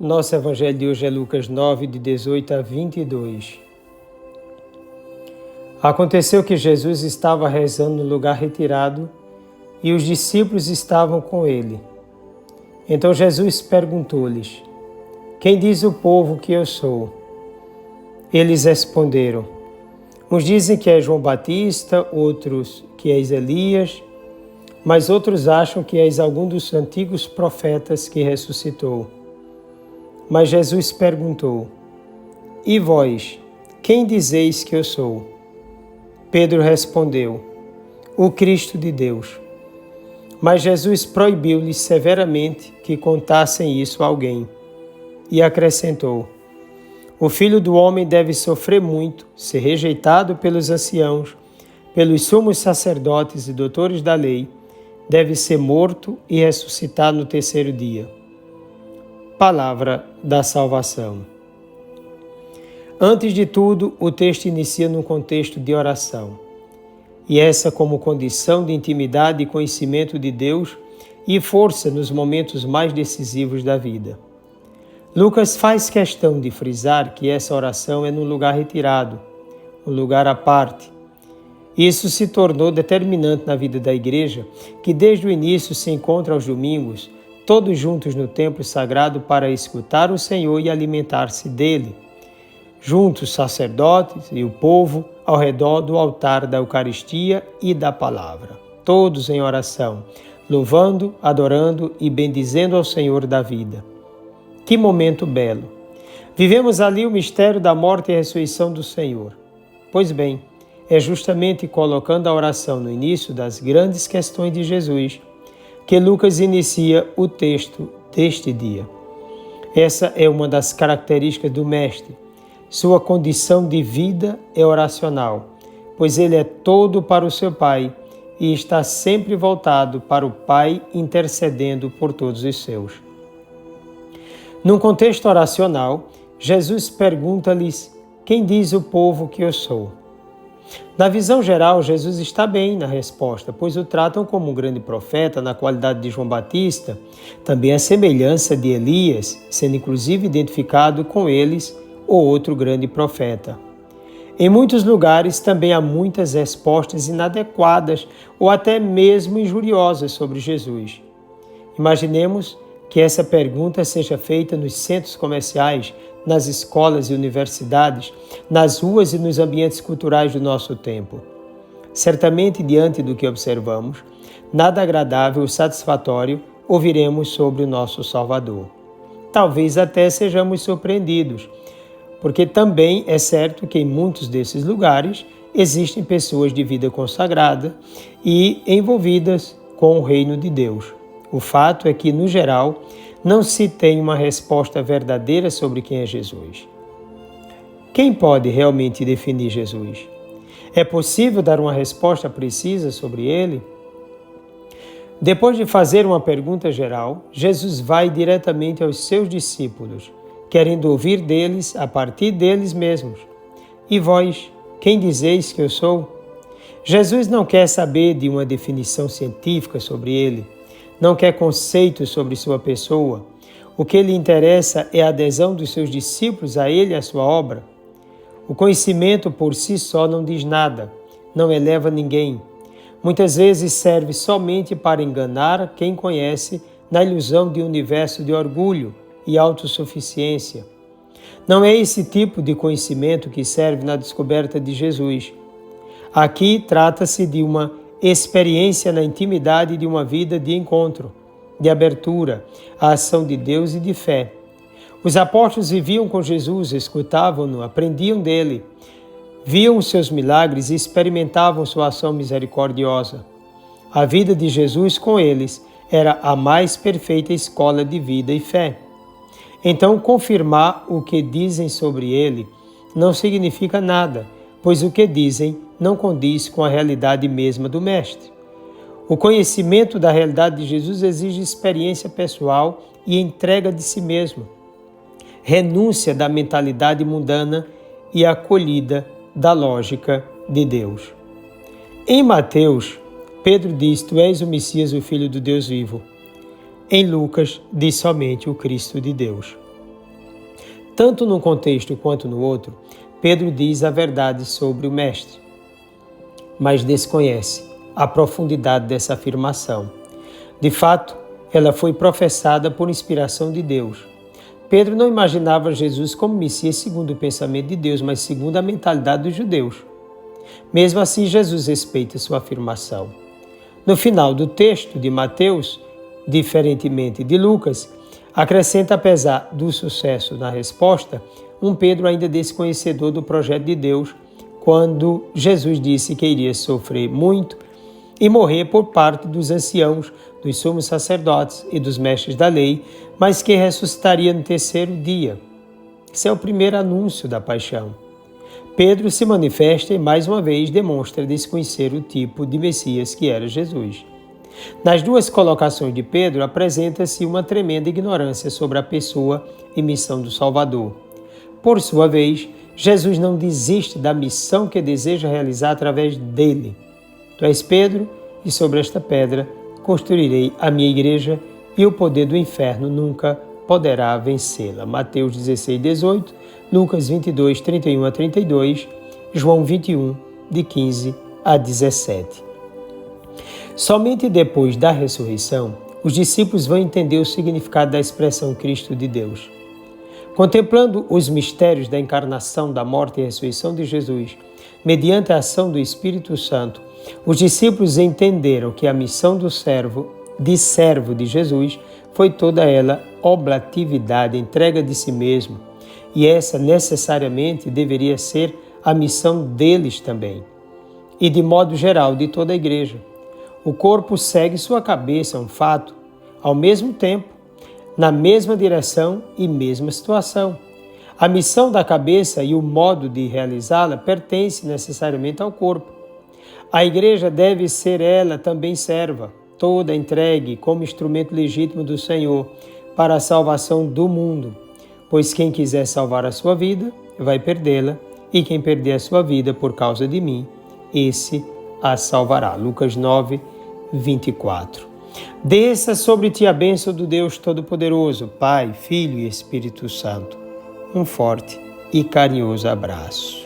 Nosso evangelho de hoje é Lucas 9, de 18 a 22. Aconteceu que Jesus estava rezando no lugar retirado e os discípulos estavam com ele. Então Jesus perguntou-lhes: Quem diz o povo que eu sou? Eles responderam: Uns dizem que é João Batista, outros que és Elias, mas outros acham que és algum dos antigos profetas que ressuscitou. Mas Jesus perguntou: E vós, quem dizeis que eu sou? Pedro respondeu: O Cristo de Deus. Mas Jesus proibiu-lhes severamente que contassem isso a alguém. E acrescentou: O Filho do Homem deve sofrer muito, ser rejeitado pelos anciãos, pelos sumos sacerdotes e doutores da lei, deve ser morto e ressuscitar no terceiro dia. Palavra da salvação. Antes de tudo, o texto inicia num contexto de oração. E essa como condição de intimidade e conhecimento de Deus e força nos momentos mais decisivos da vida. Lucas faz questão de frisar que essa oração é num lugar retirado, um lugar à parte. Isso se tornou determinante na vida da igreja, que desde o início se encontra aos domingos, todos juntos no templo sagrado para escutar o Senhor e alimentar-se dele. Juntos sacerdotes e o povo ao redor do altar da Eucaristia e da Palavra, todos em oração, louvando, adorando e bendizendo ao Senhor da vida. Que momento belo! Vivemos ali o mistério da morte e ressurreição do Senhor. Pois bem, é justamente colocando a oração no início das grandes questões de Jesus que Lucas inicia o texto deste dia. Essa é uma das características do Mestre. Sua condição de vida é oracional, pois ele é todo para o seu Pai e está sempre voltado para o Pai, intercedendo por todos os seus. Num contexto oracional, Jesus pergunta-lhes: Quem diz o povo que eu sou? Na visão geral, Jesus está bem na resposta, pois o tratam como um grande profeta na qualidade de João Batista, também a semelhança de Elias, sendo inclusive identificado com eles o outro grande profeta. Em muitos lugares também há muitas respostas inadequadas ou até mesmo injuriosas sobre Jesus. Imaginemos que essa pergunta seja feita nos centros comerciais, nas escolas e universidades, nas ruas e nos ambientes culturais do nosso tempo. Certamente, diante do que observamos, nada agradável ou satisfatório ouviremos sobre o nosso Salvador. Talvez até sejamos surpreendidos, porque também é certo que em muitos desses lugares existem pessoas de vida consagrada e envolvidas com o reino de Deus. O fato é que, no geral, não se tem uma resposta verdadeira sobre quem é Jesus. Quem pode realmente definir Jesus? É possível dar uma resposta precisa sobre ele? Depois de fazer uma pergunta geral, Jesus vai diretamente aos seus discípulos, querendo ouvir deles a partir deles mesmos. E vós, quem dizeis que eu sou? Jesus não quer saber de uma definição científica sobre ele, não quer conceitos sobre sua pessoa. O que lhe interessa é a adesão dos seus discípulos a ele e à sua obra. O conhecimento por si só não diz nada, não eleva ninguém. Muitas vezes serve somente para enganar quem conhece na ilusão de um universo de orgulho e autossuficiência. Não é esse tipo de conhecimento que serve na descoberta de Jesus. Aqui trata-se de uma experiência na intimidade de uma vida de encontro, de abertura à ação de Deus e de fé. Os apóstolos viviam com Jesus, escutavam-no, aprendiam dele, viam os seus milagres e experimentavam sua ação misericordiosa. A vida de Jesus com eles era a mais perfeita escola de vida e fé. Então, confirmar o que dizem sobre ele não significa nada, pois o que dizem não condiz com a realidade mesma do Mestre. O conhecimento da realidade de Jesus exige experiência pessoal e entrega de si mesmo, renúncia da mentalidade mundana e acolhida da lógica de Deus. Em Mateus, Pedro diz: Tu és o Messias, o Filho do Deus vivo. Em Lucas, diz somente o Cristo de Deus. Tanto num contexto quanto no outro, Pedro diz a verdade sobre o Mestre, mas desconhece a profundidade dessa afirmação. De fato, ela foi professada por inspiração de Deus. Pedro não imaginava Jesus como Messias segundo o pensamento de Deus, mas segundo a mentalidade dos judeus. Mesmo assim, Jesus respeita sua afirmação. No final do texto de Mateus, diferentemente de Lucas, acrescenta, apesar do sucesso na resposta, um Pedro ainda desconhecedor do projeto de Deus, quando Jesus disse que iria sofrer muito e morrer por parte dos anciãos, dos sumos sacerdotes e dos mestres da lei, mas que ressuscitaria no terceiro dia. Esse é o primeiro anúncio da paixão. Pedro se manifesta e mais uma vez demonstra desconhecer o tipo de Messias que era Jesus. Nas duas colocações de Pedro apresenta-se uma tremenda ignorância sobre a pessoa e missão do Salvador. Por sua vez, Jesus não desiste da missão que deseja realizar através dele. Tu és Pedro, e sobre esta pedra construirei a minha igreja, e o poder do inferno nunca poderá vencê-la. Mateus 16, 18, Lucas 22, 31 a 32, João 21, de 15 a 17. Somente depois da ressurreição, os discípulos vão entender o significado da expressão Cristo de Deus. Contemplando os mistérios da encarnação, da morte e ressurreição de Jesus, mediante a ação do Espírito Santo, os discípulos entenderam que a missão do servo de Jesus foi toda ela oblatividade, entrega de si mesmo, e essa necessariamente deveria ser a missão deles também, e de modo geral de toda a igreja. O corpo segue sua cabeça, é um fato, ao mesmo tempo, na mesma direção e mesma situação. A missão da cabeça e o modo de realizá-la pertence necessariamente ao corpo. A igreja deve ser ela também serva, toda entregue como instrumento legítimo do Senhor para a salvação do mundo, pois quem quiser salvar a sua vida vai perdê-la, e quem perder a sua vida por causa de mim, esse a salvará. Lucas 9, 24. Desça sobre ti a bênção do Deus Todo-Poderoso, Pai, Filho e Espírito Santo. Um forte e carinhoso abraço.